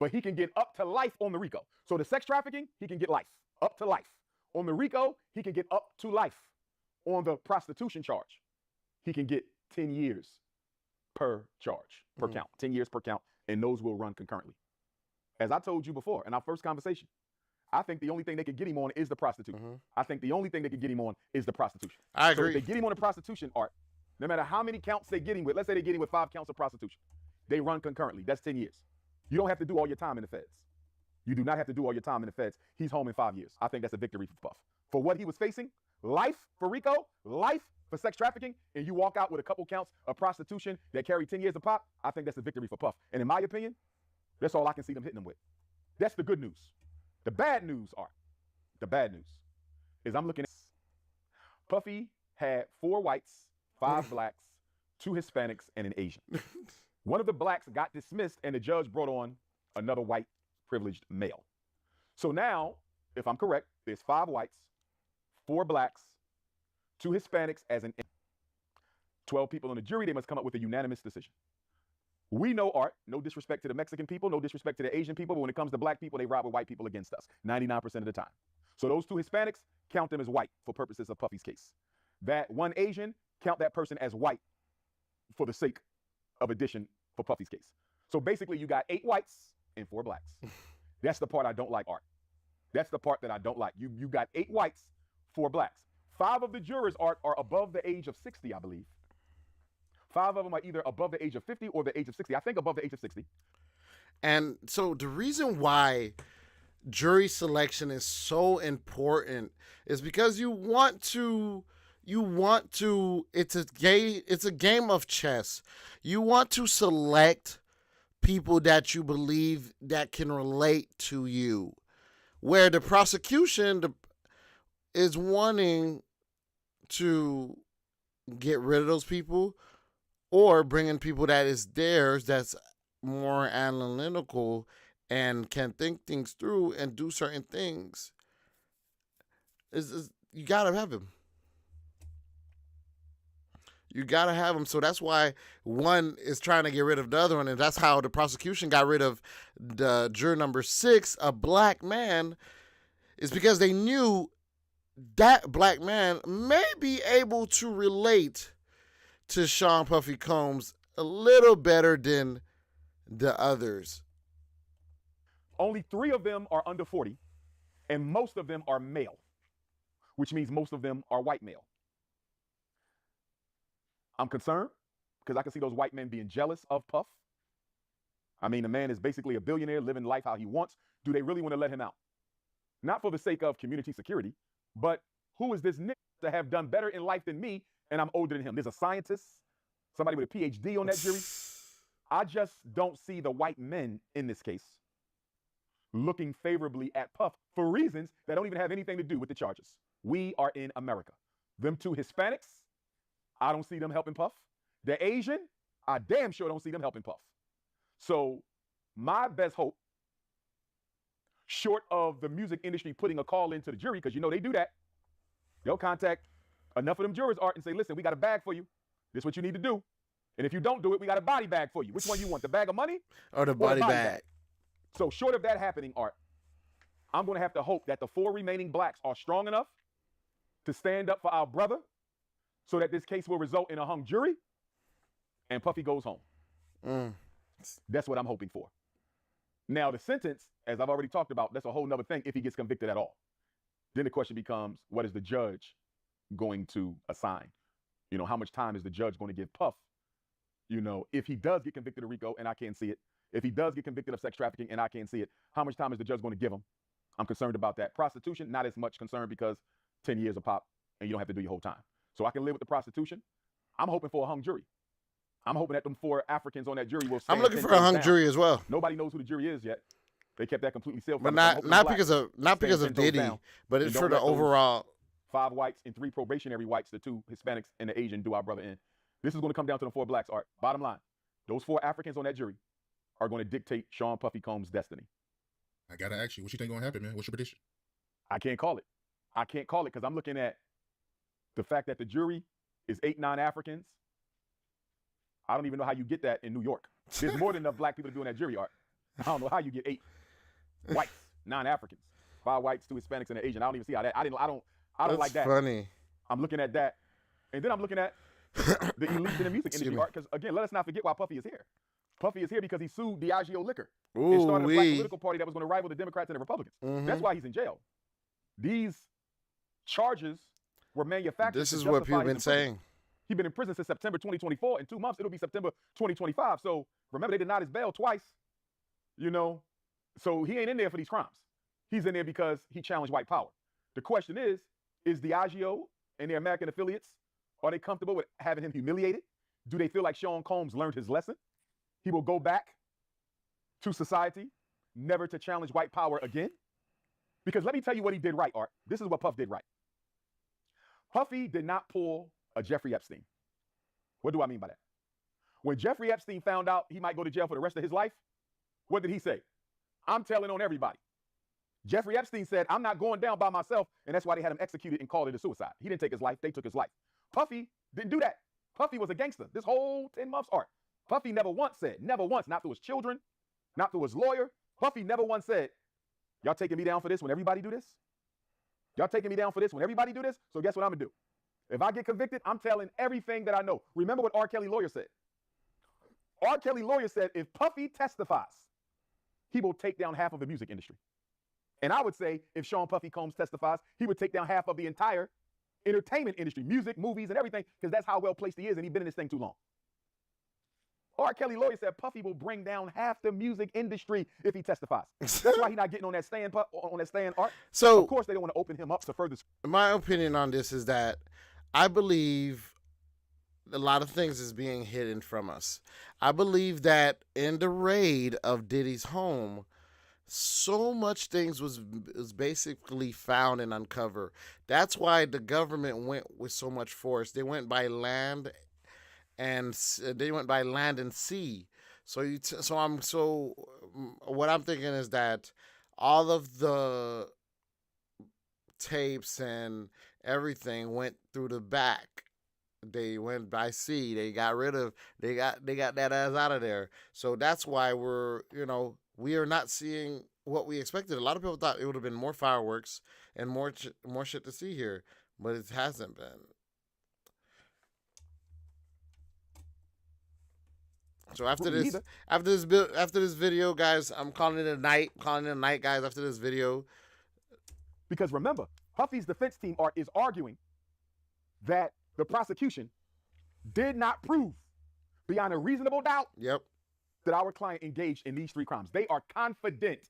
but he can get up to life on the RICO. So the sex trafficking, he can get life, up to life. On the RICO, he can get up to life. On the prostitution charge, he can get 10 years per charge, per count, 10 years per count, and those will run concurrently. As I told you before in our first conversation, I think the only thing they could get him on is the prostitution. I think the only thing they could get him on is the prostitution. I agree. So if they get him on the prostitution, Art, no matter how many counts they get him with, let's say they get him with 5 counts of prostitution, they run concurrently. That's 10 years. You don't have to do all your time in the feds. You do not have to do all your time in the feds. He's home in 5 years. I think that's a victory for Puff. For what he was facing, life for RICO, life for sex trafficking, and you walk out with a couple counts of prostitution that carry 10 years of pop, I think that's a victory for Puff. And in my opinion, that's all I can see them hitting him with. That's the good news. The bad news, Art, the bad news is I'm looking at Puffy had 4 whites, 5 blacks, 2 Hispanics, and an Asian. One of the blacks got dismissed, and the judge brought on another white privileged male. So now, if I'm correct, there's 5 whites, 4 blacks, 2 Hispanics as an 12 people on the jury. They must come up with a unanimous decision. We know, Art, no disrespect to the Mexican people, no disrespect to the Asian people, but when it comes to black people, they ride with white people against us 99% of the time. So those 2 Hispanics, count them as white for purposes of Puffy's case. That 1 Asian, count that person as white for the sake of addition for Puffy's case. So basically, you got 8 whites and 4 blacks. That's the part I don't like, Art. That's the part that I don't like. You got 8 whites, 4 blacks. 5 of the jurors, Art, are above the age of 60, I believe. 5 of them are either above the age of 50 or the age of 60. I think above the age of 60. And so the reason why jury selection is so important is because you want to it's a game of chess. You want to select people that you believe that can relate to you. Where the prosecution is wanting to get rid of those people or bring in people that is theirs that's more analytical and can think things through and do certain things. You gotta have him. You gotta have him. So that's why one is trying to get rid of the other one, and that's how the prosecution got rid of the juror number 6, a black man, is because they knew that black man may be able to relate to Sean Puffy Combs a little better than the others. Only 3 of them are under 40, and most of them are male, which means most of them are white male. I'm concerned because I can see those white men being jealous of Puff. I mean, the man is basically a billionaire living life how he wants. Do they really want to let him out? Not for the sake of community security, but who is this nigga to have done better in life than me, and I'm older than him? There's a scientist, somebody with a PhD on that jury. I just don't see the white men in this case looking favorably at Puff for reasons that don't even have anything to do with the charges. We are in America. Them 2 Hispanics, I don't see them helping Puff. The Asian, I damn sure don't see them helping Puff. So my best hope, short of the music industry putting a call into the jury, because you know they do that, they'll contact enough of them jurors, Art, and say, listen, we got a bag for you. This is what you need to do. And if you don't do it, we got a body bag for you. Which one you want, the bag of money or the body bag? So short of that happening, Art, I'm going to have to hope that the 4 remaining blacks are strong enough to stand up for our brother so that this case will result in a hung jury and Puffy goes home. That's what I'm hoping for. Now, the sentence, as I've already talked about, that's a whole nother thing if he gets convicted at all. Then the question becomes, what is the judge going to assign? You know, how much time is the judge going to give Puff? You know, if he does get convicted of RICO and I can't see it, if he does get convicted of sex trafficking and I can't see it, how much time is the judge going to give him? I'm concerned about that. Prostitution, not as much concern because 10 years of pop and you don't have to do your whole time. So I can live with the prostitution. I'm hoping for a hung jury. I'm hoping that them 4 Africans on that jury will stand. I'm looking for a hung jury as well. Nobody knows who the jury is yet. They kept that completely sealed. But not because of Diddy, but it's for the overall. 5 whites and 3 probationary whites, the 2 Hispanics and the Asian do our brother in. This is going to come down to the 4 blacks, Art. Bottom line, those 4 Africans on that jury are going to dictate Sean Puffy Combs' destiny. I got to ask you, what you think going to happen, man? What's your prediction? I can't call it. I can't call it because I'm looking at the fact that the jury is 8, 9 Africans. I don't even know how you get that in New York. There's more than enough black people to do in that jury, Art. I don't know how you get 8 whites, 9 Africans, 5 whites, 2 Hispanics, and an Asian. I don't even see how that. I don't like that. That's funny. I'm looking at that, and then I'm looking at the elites in the music industry. Because again, let us not forget why Puffy is here. Puffy is here because he sued Diageo Liquor. It started a black political party that was going to rival the Democrats and the Republicans. That's why he's in jail. These charges were manufactured. This is what people have been saying. He's been in prison since September 2024. In 2 months, it'll be September 2025. So remember, they denied his bail twice. You know, so he ain't in there for these crimes. He's in there because he challenged white power. The question is Diageo and their American affiliates, are they comfortable with having him humiliated? Do they feel like Sean Combs learned his lesson? He will go back to society, never to challenge white power again? Because let me tell you what he did right, Art. This is what Puff did right. Puffy did not pull a Jeffrey Epstein. What do I mean by that? When Jeffrey Epstein found out he might go to jail for the rest of his life, what did he say? I'm telling on everybody. Jeffrey Epstein said, I'm not going down by myself, and that's why they had him executed and called it a suicide. He didn't take his life, they took his life. Puffy didn't do that. Puffy was a gangster this whole 10 months, Art. Puffy never once said, never once, not through his children, not through his lawyer. Puffy never once said, y'all taking me down for this when everybody do this? Y'all taking me down for this when everybody do this? So guess what I'm gonna do? If I get convicted, I'm telling everything that I know. Remember what R. Kelly lawyer said. R. Kelly lawyer said, if Puffy testifies, he will take down half of the music industry. And I would say, if Sean Puffy Combs testifies, he would take down half of the entire entertainment industry, music, movies, and everything, because that's how well placed he is, and he's been in this thing too long. R. Kelly lawyer said Puffy will bring down half the music industry if he testifies. That's why he's not getting on that stand, Art. So of course they don't want to open him up to further. My opinion on this is that I believe a lot of things is being hidden from us. I believe that in the raid of Diddy's home, so much things was basically found and uncovered. That's why the government went with so much force. They went by land and sea. So what I'm thinking is that all of the tapes and everything went through the back. They went by sea. They got that ass out of there. So that's why we are not seeing what we expected. A lot of people thought it would have been more fireworks and more shit to see here, but it hasn't been. So after this video, guys, I'm calling it a night. Guys, after this video. Because remember, Puffy's defense team is arguing that the prosecution did not prove beyond a reasonable doubt that our client engaged in these 3 crimes. They are confident.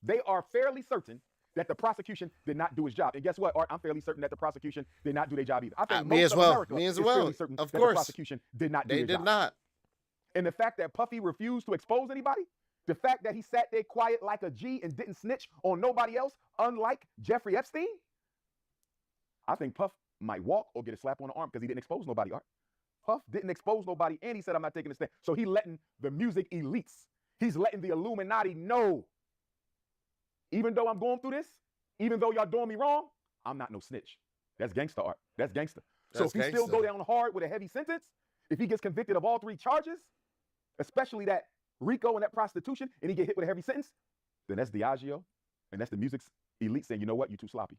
They are fairly certain that the prosecution did not do its job. And guess what, Art? I'm fairly certain that the prosecution did not do their job either. I think me as well. Fairly certain of that course. The prosecution did not do their job. They did not. And the fact that Puffy refused to expose anybody, the fact that he sat there quiet like a G and didn't snitch on nobody else, unlike Jeffrey Epstein, I think Puff might walk or get a slap on the arm because he didn't expose nobody, Art. Puff didn't expose nobody, and he said, I'm not taking a stand. So he letting the music elites, he's letting the Illuminati know, even though I'm going through this, even though y'all doing me wrong, I'm not no snitch. That's gangster, Art. That's gangster. So if he still go down hard with a heavy sentence, if he gets convicted of all 3 charges, especially that RICO and that prostitution, and he get hit with a heavy sentence, then that's Diageo, and that's the music's elite saying, you know what, you too sloppy.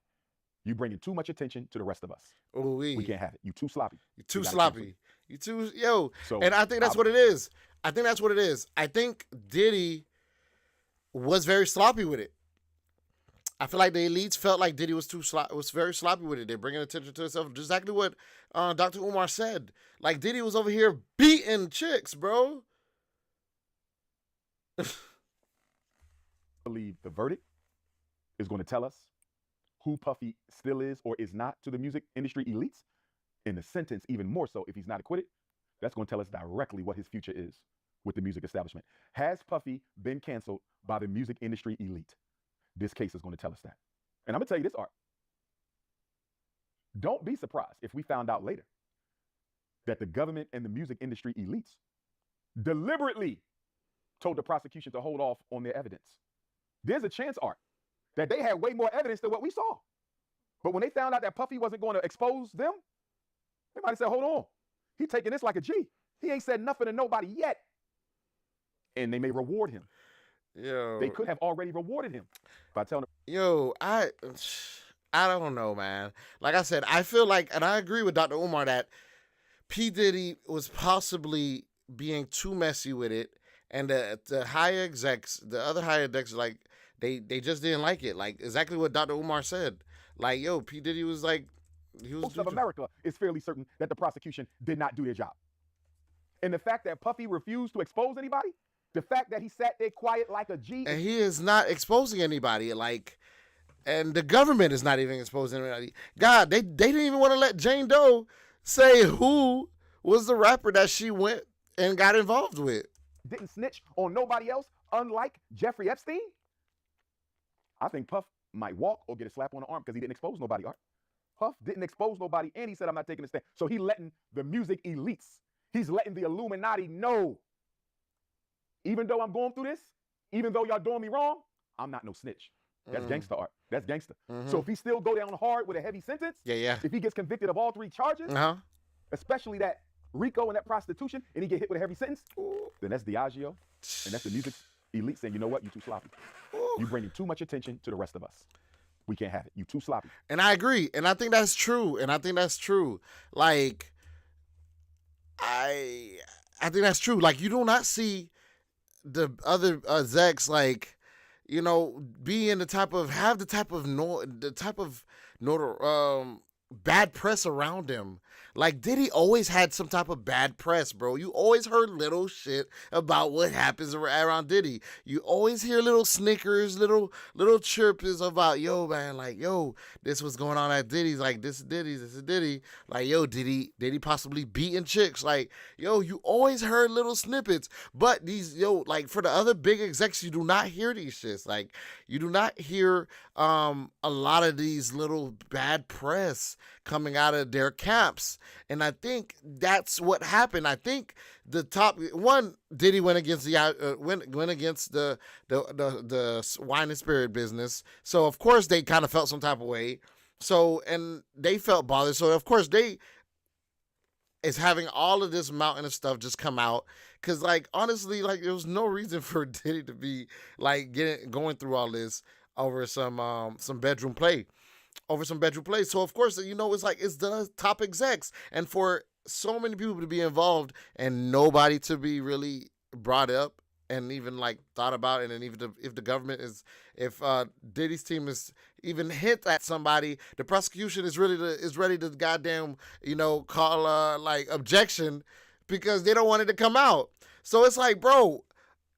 You bringing too much attention to the rest of us. We can't have it. You too sloppy. You too sloppy. You too, and I think that's what it is. I think Diddy was very sloppy with it. I feel like the elites felt like Diddy was was very sloppy with it. They're bringing attention to himself. Exactly what Dr. Umar said. Like, Diddy was over here beating chicks, bro. I believe the verdict is going to tell us who Puffy still is or is not to the music industry elites. In the sentence, even more so, if he's not acquitted, that's going to tell us directly what his future is with the music establishment. Has Puffy been canceled by the music industry elite? This case is going to tell us that. And I'm going to tell you this, Art. Don't be surprised if we found out later that the government and the music industry elites deliberately told the prosecution to hold off on their evidence. There's a chance, Art, that they had way more evidence than what we saw. But when they found out that Puffy wasn't going to expose them, they might have said, hold on. He taking this like a G. He ain't said nothing to nobody yet. And they may reward him. Yo, They could have already rewarded him by telling him. yo, I don't know, man. Like I said, I feel like, and I agree with Dr. Umar that P. Diddy was possibly being too messy with it, and the higher execs, the other higher execs, like they just didn't like it. Like exactly what Dr. Umar said. Like, yo, P. Diddy was like, he was Most of America is fairly certain that the prosecution did not do their job. And the fact that Puffy refused to expose anybody, the fact that he sat there quiet like a G. and he is not exposing anybody. Like, and the government is not even exposing anybody. God, they didn't even want to let Jane Doe say who was the rapper that she went and got involved with. Didn't snitch on nobody else, unlike Jeffrey Epstein. I think Puff might walk or get a slap on the arm because he didn't expose nobody, Art. Puff didn't expose nobody, and he said, I'm not taking a stand. So he letting the music elites, he's letting the Illuminati know, even though I'm going through this, even though y'all doing me wrong, I'm not no snitch. That's gangster, Art. That's gangster. So if he still go down hard with a heavy sentence, if he gets convicted of all 3 charges, especially that RICO and that prostitution, and he get hit with a heavy sentence, then that's Diageo, and that's the music elite saying, you know what, you too sloppy. You bringing too much attention to the rest of us. We can't have it. You too sloppy. And I agree. And I think that's true. Like, I think that's true. Like, you do not see the other execs, like, you know, have the type of bad press around him. Like, Diddy always had some type of bad press, bro. You always heard little shit about what happens around Diddy. You always hear little snickers, little chirps about, yo, man, like, yo, this was going on at Diddy's. Like, this is Diddy. Like, yo, Diddy possibly beating chicks. Like, yo, you always heard little snippets. But these, yo, like, for the other big execs, you do not hear these shits. Like, you do not hear a lot of these little bad press coming out of their camps. And I think that's what happened. I think the top one, Diddy went against the went against the wine and spirit business. So of course they kind of felt some type of way. So, and they felt bothered. So of course they is having all of this mountain of stuff just come out. Cause like honestly, like there was no reason for Diddy to be like going through all this over some bedroom play. So of course, you know, it's like it's the top execs, and for so many people to be involved and nobody to be really brought up and even like thought about it, and even if the government if Diddy's team is even hint at somebody, the prosecution is ready to goddamn, you know, call like objection because they don't want it to come out. So it's like, bro,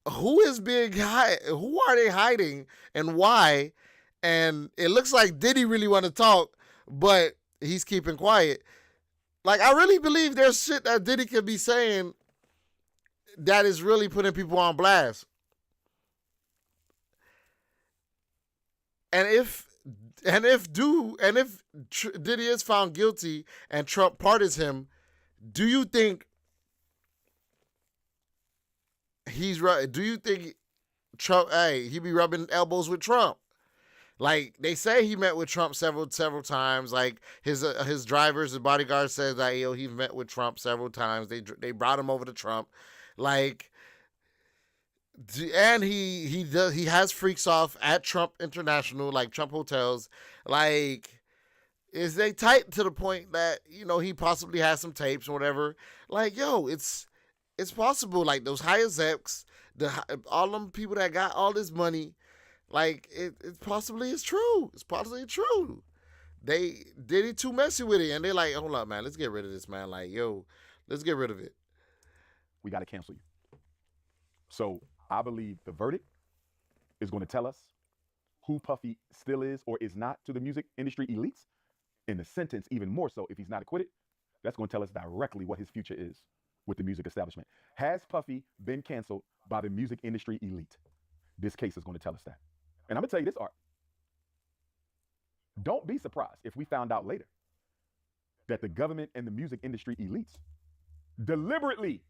who are they hiding and why? And it looks like Diddy really want to talk, but he's keeping quiet. Like, I really believe there's shit that Diddy could be saying that is really putting people on blast. And if Diddy is found guilty and Trump pardons him, do you think he's right? Do you think Trump, he be rubbing elbows with Trump? Like, they say he met with Trump several times. Like, his drivers, his bodyguard says that, yo, he met with Trump several times. They brought him over to Trump. Like, and he has freaks off at Trump International, like Trump hotels. Like, is they tight to the point that, you know, he possibly has some tapes or whatever. Like, yo, it's possible. Like, those high execs, all them people that got all this money, like, it possibly is true. It's possibly true. Diddy too messy with it, and they're like, hold up, man, let's get rid of this, man. Like, yo, let's get rid of it. We got to cancel you. So I believe the verdict is going to tell us who Puffy still is or is not to the music industry elites. In the sentence, even more so, if he's not acquitted, that's going to tell us directly what his future is with the music establishment. Has Puffy been canceled by the music industry elite? This case is going to tell us that. And I'm going to tell you this, Art. Don't be surprised if we found out later that the government and the music industry elites deliberately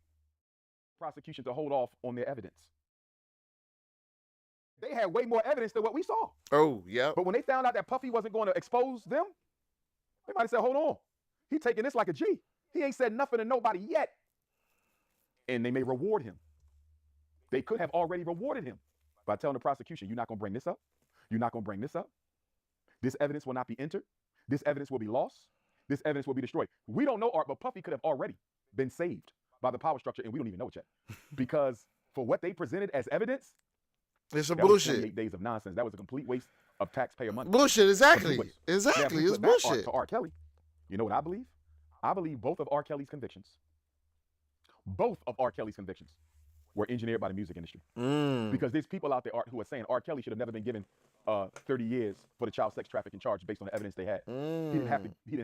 prosecution to hold off on their evidence. They had way more evidence than what we saw. Oh, yeah. But when they found out that Puffy wasn't going to expose them, they might have said, hold on. He taking this like a G. He ain't said nothing to nobody yet. And they may reward him. They could have already rewarded him by telling the prosecution, you're not going to bring this up. You're not going to bring this up. This evidence will not be entered. This evidence will be lost. This evidence will be destroyed. We don't know, Art, but Puffy could have already been saved by the power structure, and we don't even know it yet. Because for what they presented as evidence, it's some that was bullshit. 28 days of nonsense. That was a complete waste of taxpayer money. Bullshit, exactly. Now, Exactly. if we It's put back bullshit. To R. Kelly, you know what I believe? I believe both of R. Kelly's convictions were engineered by the music industry. Because there's people out there who are saying R. Kelly should have never been given 30 years for the child sex trafficking charge based on the evidence they had. He didn't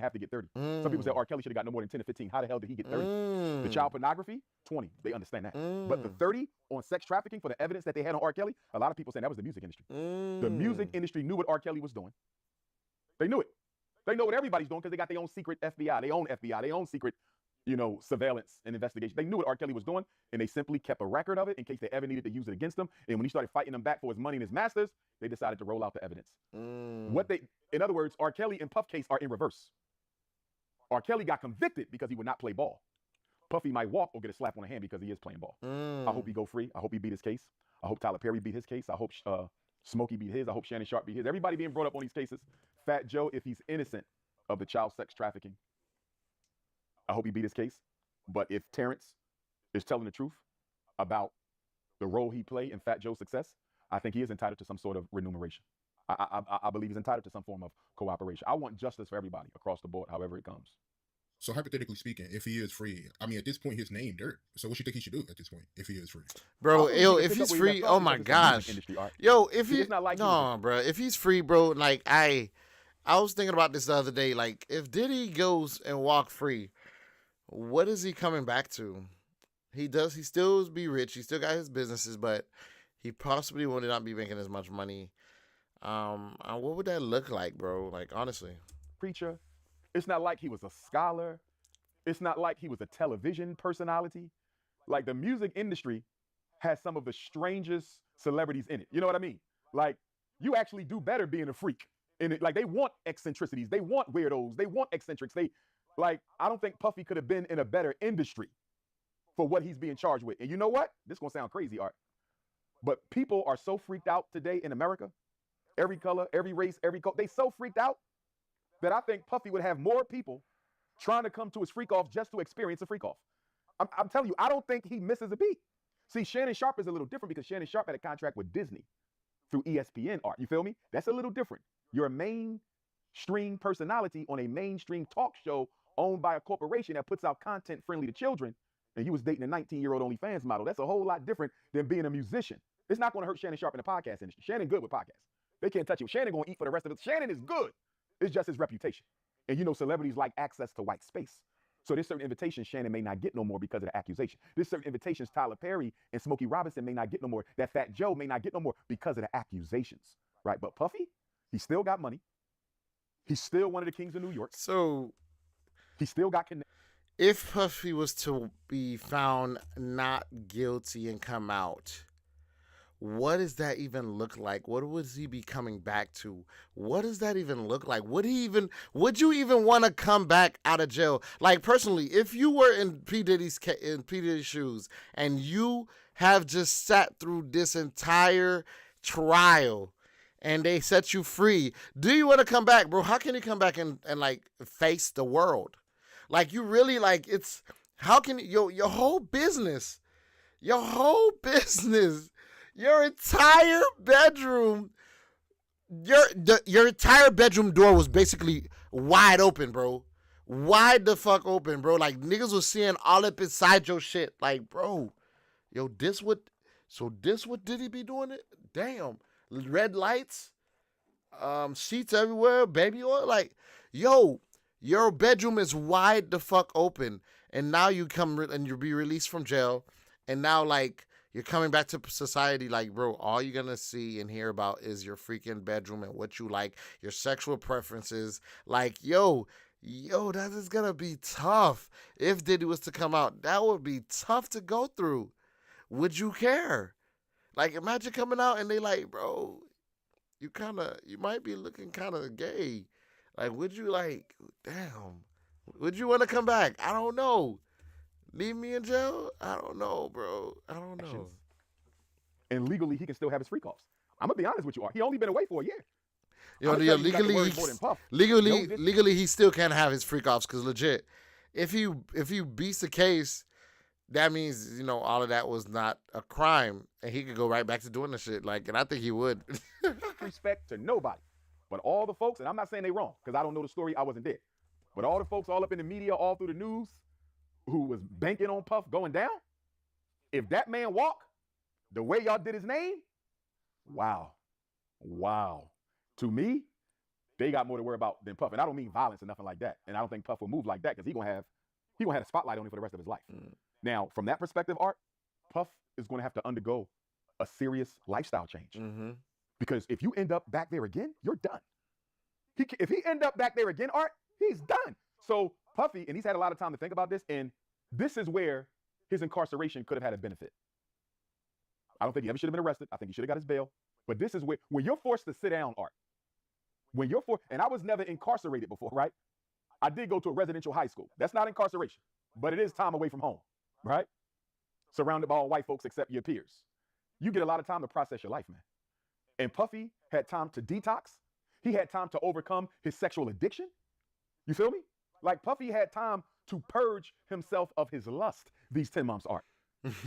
have to get 30. Some people say R. Kelly should have got no more than 10 to 15. How the hell did he get 30? The child pornography, 20. They understand that. But the 30 on sex trafficking for the evidence that they had on R. Kelly, a lot of people saying that was the music industry. The music industry knew what R. Kelly was doing. They knew it. They know what everybody's doing because they got their own secret FBI, their own secret, surveillance and investigation. They knew what R. Kelly was doing, and they simply kept a record of it in case they ever needed to use it against him. And when he started fighting them back for his money and his masters, they decided to roll out the evidence. In other words, R. Kelly and Puff case are in reverse. R. Kelly got convicted because he would not play ball. Puffy might walk or get a slap on the hand because he is playing ball. I hope he go free. I hope he beat his case. I hope Tyler Perry beat his case. I hope Smokey beat his. I hope Shannon Sharp beat his. Everybody being brought up on these cases. Fat Joe, if he's innocent of the child sex trafficking, I hope he beat his case. But if Terrence is telling the truth about the role he played in Fat Joe's success, I think he is entitled to some sort of remuneration. I believe he's entitled to some form of cooperation. I want justice for everybody across the board, however it comes. So hypothetically speaking, if he is free, I mean, at this point, his name dirt. So what you think he should do at this point if he is free? Bro, if he's free, oh my gosh. Yo, if he, bro, if he's free, bro, like I was thinking about this the other day. Like, if Diddy goes and walk free, what is he coming back to? He still be rich. He still got his businesses, but he possibly will not be making as much money. What would that look like, bro? Like, honestly. Preacher. It's not like he was a scholar. It's not like he was a television personality. Like, the music industry has some of the strangest celebrities in it. You know what I mean? Like, you actually do better being a freak. And like, they want eccentricities. They want weirdos. They want eccentrics. I don't think Puffy could have been in a better industry for what he's being charged with. And you know what? This is going to sound crazy, Art. But people are so freaked out today in America. Every color, every race, every code. They so freaked out that I think Puffy would have more people trying to come to his freak off just to experience a freak off. I'm telling you, I don't think he misses a beat. See, Shannon Sharp is a little different because Shannon Sharp had a contract with Disney through ESPN, Art. You feel me? That's a little different. You're a mainstream personality on a mainstream talk show owned by a corporation that puts out content friendly to children, and you was dating a 19-year-old OnlyFans model. That's a whole lot different than being a musician. It's not going to hurt Shannon Sharp in the podcast industry. Shannon good with podcasts. They can't touch him. Shannon going to eat for the rest of it. Shannon is good. It's just his reputation. And celebrities like access to white space. So there's certain invitations Shannon may not get no more because of the accusation. There's certain invitations Tyler Perry and Smokey Robinson may not get no more. That Fat Joe may not get no more because of the accusations, right? But Puffy, he still got money. He's still one of the kings of New York. So he still got connected. If Puffy was to be found not guilty and come out, what does that even look like? What would he be coming back to? What does that even look like? Would you even want to come back out of jail? Like, personally, if you were in P. Diddy's shoes and you have just sat through this entire trial and they set you free, do you want to come back, bro? How can you come back and like face the world? Like, you really, like, it's, how can your whole business, your entire bedroom, your entire bedroom door was basically wide open, bro. Wide the fuck open, bro. Like, niggas was seeing all up inside your shit. Like, bro, this what Diddy be doing it? Damn. Red lights, sheets everywhere, baby oil. Like, yo, your bedroom is wide the fuck open. And now you come and you be released from jail. And now, like, you're coming back to society, like, bro, all you're going to see and hear about is your freaking bedroom and what you like, your sexual preferences. Like, yo, that is going to be tough. If Diddy was to come out, that would be tough to go through. Would you care? Like, imagine coming out and they like, bro, you might be looking kind of gay. Like, would you, like, damn, would you want to come back? I don't know. Leave me in jail? I don't know, bro. I don't know. and legally he can still have his freak offs. I'm gonna be honest with you, Art. He only been away for a year. Yo, I'm gonna tell you, he got to legally, worry more than Puff. legally, he still can't have his freak offs because legit, if he beats the case, that means all of that was not a crime, and he could go right back to doing the shit. Like, and I think he would. Respect to nobody, but all the folks, and I'm not saying they wrong because I don't know the story. I wasn't there, but all the folks all up in the media, all through the news, who was banking on Puff going down. If that man walk the way y'all did his name, wow. To me, they got more to worry about than Puff. And I don't mean violence or nothing like that. And I don't think Puff will move like that because he gonna have a spotlight on him for the rest of his life. Now, from that perspective, Art, Puff is gonna have to undergo a serious lifestyle change. Because if you end up back there again, you're done. If he end up back there again, Art, he's done. So Puffy, and he's had a lot of time to think about this, and this is where his incarceration could have had a benefit. I don't think he ever should have been arrested. I think he should have got his bail. But this is where, when you're forced to sit down, Art, when you're forced, and I was never incarcerated before, right? I did go to a residential high school. That's not incarceration, but it is time away from home, right? Surrounded by all white folks except your peers. You get a lot of time to process your life, man. And Puffy had time to detox. He had time to overcome his sexual addiction. You feel me? Like Puffy had time to purge himself of his lust these 10 months, Art.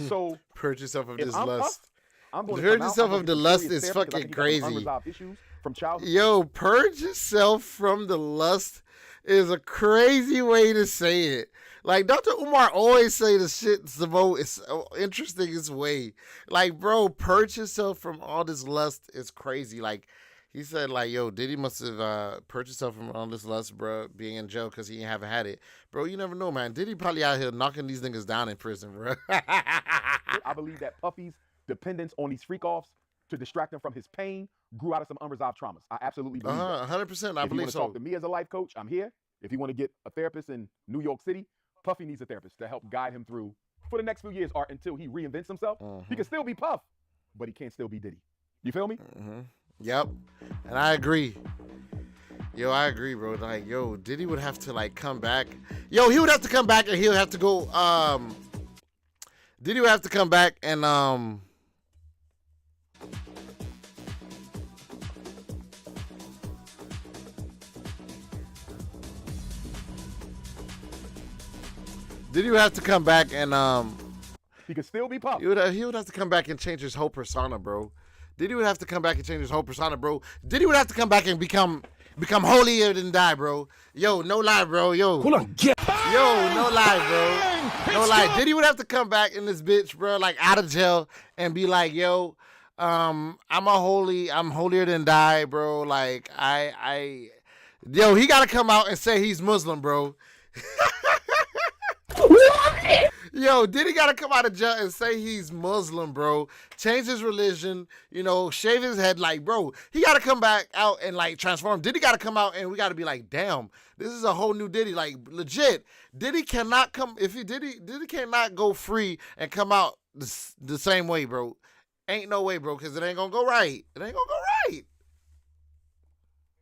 So purge yourself of this I'm lust. Puff, I'm going to purge yourself of the lust is fucking crazy. Issues from childhood. Yo, purge yourself from the lust is a crazy way to say it. Like Dr. Umar always say the shit the most interesting way. Like, bro, purge yourself from all this lust is crazy. Like, he said, like, yo, Diddy must have purged himself from all this lust, bro, being in jail because he haven't had it. Bro, you never know, man. Diddy probably out here knocking these niggas down in prison, bro. I believe that Puffy's dependence on these freak offs to distract him from his pain grew out of some unresolved traumas. I absolutely believe that. 100%. I believe so. If you want to talk to me as a life coach, I'm here. If you want to get a therapist in New York City, Puffy needs a therapist to help guide him through for the next few years, Art, until he reinvents himself. He can still be Puff, but he can't still be Diddy. You feel me? Yep. And I agree. Yo, I agree, bro. Like, yo, Diddy would have to, like, come back. Yo, he would have to come back and he would have to go, Diddy would have to come back and, Diddy would have to come back and, he could still be Puff. He would have to come back and change his whole persona, bro. Diddy would have to come back and change his whole persona, bro. Diddy would have to come back and become holier than die, bro. Yo, no lie, bro. Yo. Hold on, get. Yo, no lie, bro. No lie. Diddy would have to come back in this bitch, bro, like out of jail and be like, yo, I'm holier than die, bro. Like, yo, he gotta come out and say he's Muslim, bro. Yo, Diddy gotta come out of jail and say he's Muslim, bro. Change his religion, shave his head. Like, bro, he gotta come back out and, like, transform. Diddy gotta come out and we gotta be like, damn, this is a whole new Diddy. Like, legit, Diddy cannot come, Diddy cannot go free and come out the same way, bro. Ain't no way, bro, because it ain't gonna go right. It ain't gonna go right.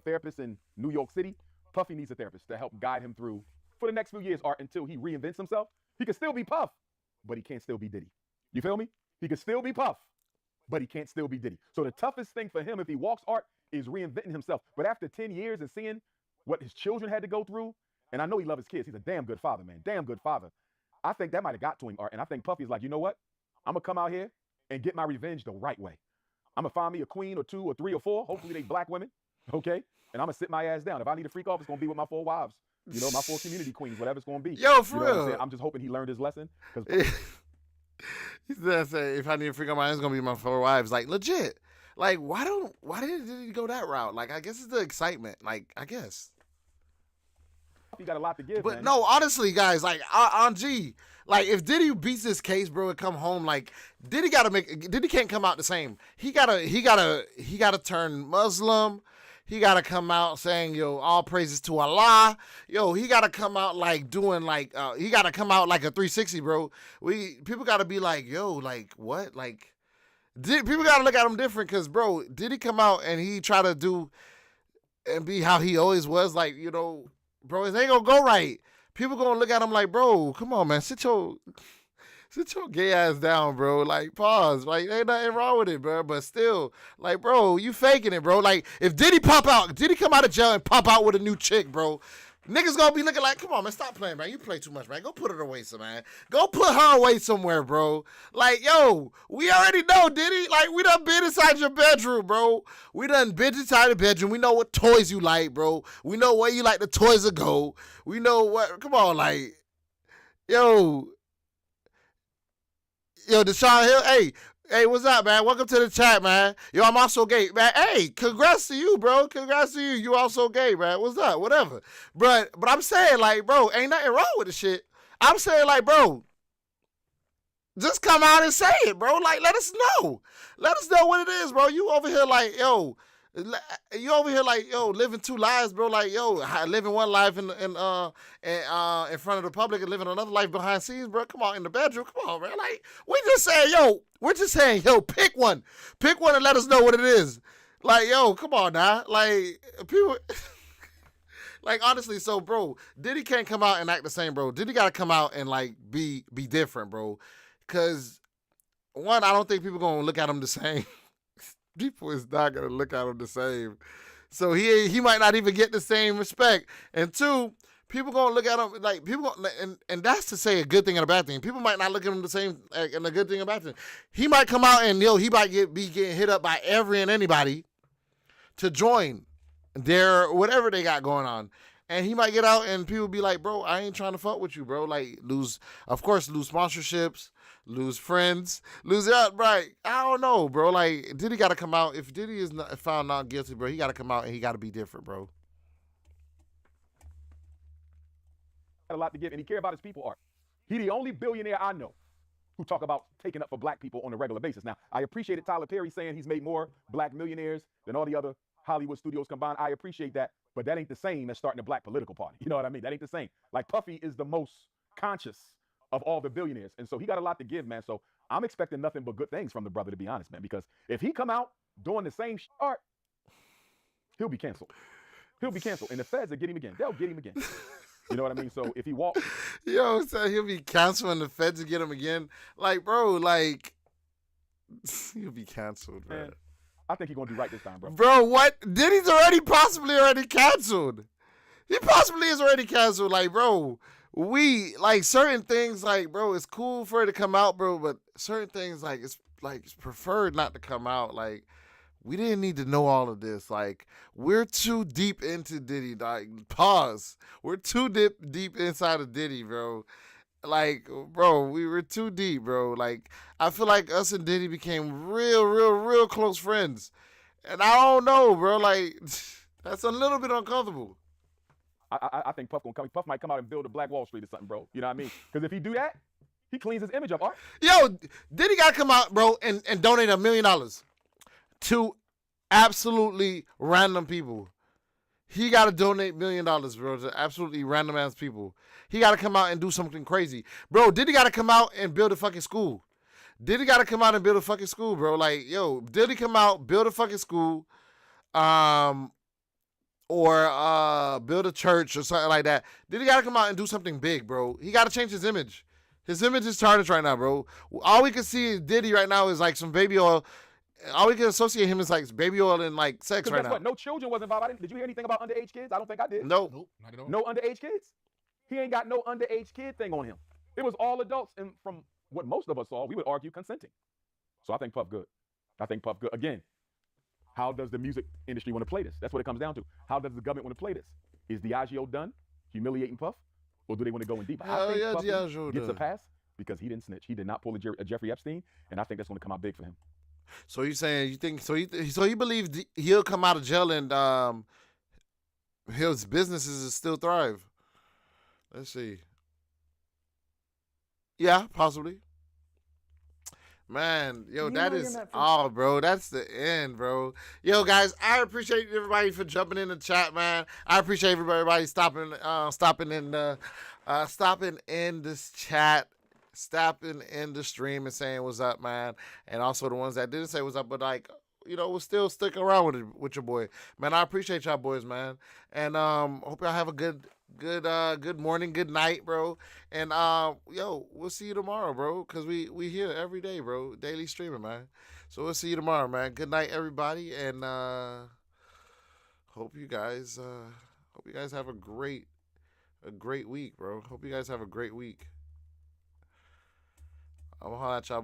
Therapist in New York City, Puffy needs a therapist to help guide him through for the next few years, Art, until he reinvents himself. He can still be Puff, but he can't still be Diddy. You feel me? He can still be Puff, but he can't still be Diddy. So the toughest thing for him if he walks, Art, is reinventing himself. But after 10 years and seeing what his children had to go through, and I know he loves his kids. He's a damn good father, man. Damn good father. I think that might have got to him, Art. And I think Puffy's like, you know what? I'm going to come out here and get my revenge the right way. I'm going to find me a queen or 2 or 3 or 4. Hopefully they black women, okay? And I'm going to sit my ass down. If I need a freak off, it's going to be with my 4 wives. My 4 community queens, whatever it's going to be. Yo, for real. I'm just hoping he learned his lesson. He said, if I need a freak on my hands, it's going to be my 4 wives. Like, legit. Like, why did he go that route? Like, I guess it's the excitement. Like, I guess. He got a lot to give, but man. no, honestly, guys, like, on G, like, if Diddy beats this case, bro, and come home, like, Diddy can't come out the same. He gotta turn Muslim. He got to come out saying, yo, all praises to Allah. Yo, he got to come out like doing like, he got to come out like a 360, bro. People got to be like, yo, like what? Like, people got to look at him different because, bro, did he come out and he try to do and be how he always was? Like, bro, it ain't going to go right. People going to look at him like, bro, come on, man. Sit Sit your gay ass down, bro. Like, pause. Like, ain't nothing wrong with it, bro. But still, like, bro, you faking it, bro. Like, if Diddy come out of jail and pop out with a new chick, bro, niggas gonna be looking like, come on, man, stop playing, man. You play too much, man. Go put it away man. Go put her away somewhere, bro. Like, yo, we already know, Diddy. Like, we done been inside your bedroom, bro. We done been inside the bedroom. We know what toys you like, bro. We know where you like the toys to go. We know what, come on, like, yo, Deshaun Hill, hey, what's up, man? Welcome to the chat, man. Yo, I'm also gay, man. Hey, congrats to you, bro. Congrats to you. You also gay, man. What's up? Whatever. But I'm saying, like, bro, ain't nothing wrong with the shit. I'm saying, like, bro, just come out and say it, bro. Like, let us know. Let us know what it is, bro. You over here like, yo, living two lives, bro. Like, yo, living one life in front of the public and living another life behind scenes, bro. Come on, in the bedroom. Come on, man. Like, we're just saying, yo, pick one and let us know what it is. Like, yo, come on now. Like, people, like, honestly, so, bro, Diddy can't come out and act the same, bro. Diddy got to come out and, like, be different, bro. Because, one, I don't think people going to look at him the same. People is not going to look at him the same. So he might not even get the same respect. And two, people going to look at him like, and that's to say a good thing and a bad thing. People might not look at him the same and a good thing and a bad thing. He might come out and, he might be getting hit up by every and anybody to join their whatever they got going on. And he might get out and people be like, bro, I ain't trying to fuck with you, bro. Like, lose sponsorships, lose friends, lose out, right? I don't know, bro. Like, Diddy got to come out. If Diddy is found not guilty, bro, he got to come out and he got to be different, bro. A lot to give, and he cares about his people, Art. He the only billionaire I know who talk about taking up for black people on a regular basis. Now, I appreciated Tyler Perry saying he's made more black millionaires than all the other Hollywood studios combined. I appreciate that, but that ain't the same as starting a black political party. You know what I mean? That ain't the same. Like, Puffy is the most conscious of all the billionaires, and so he got a lot to give, man. So I'm expecting nothing but good things from the brother, to be honest, man, because if he come out doing the same Art, he'll be canceled. He'll be canceled, and the feds will get him again. They'll get him again. You know what I mean? So if he walks, so he'll be canceled and the feds will get him again. Like, bro, like, he'll be canceled, man. I think he's gonna do right this time, bro. Bro, what? Diddy's possibly already canceled. He possibly is already canceled. Like, bro, we, like, certain things, like, bro, it's cool for it to come out, bro, but certain things, like, it's preferred not to come out. Like, we didn't need to know all of this. Like, we're too deep into Diddy. Like, pause. We're too deep inside of Diddy, bro. Like, bro, we were too deep, bro. Like, I feel like us and Diddy became real close friends. And I don't know, bro. Like, that's a little bit uncomfortable. I think Puff gonna come. Puff might come out and build a Black Wall Street or something, bro. You know what I mean? Because if he do that, he cleans his image up, Art. Yo, Diddy gotta come out, bro, and donate $1 million to absolutely random people. He gotta donate $1 million, bro, to absolutely random ass people. He gotta come out and do something crazy, bro. Diddy gotta come out and build a fucking school. Diddy gotta come out and build a fucking school, bro. Like, yo, Diddy come out, build a fucking school, or build a church or something like that. Diddy gotta come out and do something big, bro. He gotta change his image. His image is tarnished right now, bro. All we can see is Diddy right now is like some baby oil. All we can associate him is like baby oil and like sex right now. What? No children was involved. Did you hear anything about underage kids? I don't think I did. Nope, not at all. No underage kids. He ain't got no underage kid thing on him. It was all adults, and from what most of us saw, we would argue consenting. So I think Puff good. Again, how does the music industry want to play this? That's what it comes down to. How does the government want to play this? Is Diageo done humiliating Puff, or do they want to go in deeper? I think Puff gets a pass because he didn't snitch. He did not pull a Jeffrey Epstein, and I think that's going to come out big for him. So you saying you think so? He believes he'll come out of jail and his businesses will still thrive. Let's see. Yeah, possibly. Man, yo, that is all, bro. That's the end, bro. Yo, guys, I appreciate everybody for jumping in the chat, man. I appreciate everybody stopping in this chat, stopping in the stream and saying what's up, man. And also the ones that didn't say what's up, but like, you know, we'll still stick around with your boy, man. I appreciate y'all boys, man. And hope y'all have a good Good morning, good night, bro. And yo, we'll see you tomorrow, bro. Cause we here every day, bro. Daily streaming, man. So we'll see you tomorrow, man. Good night, everybody, and hope you guys have a great week, bro. Hope you guys have a great week. I'm gonna holler at y'all.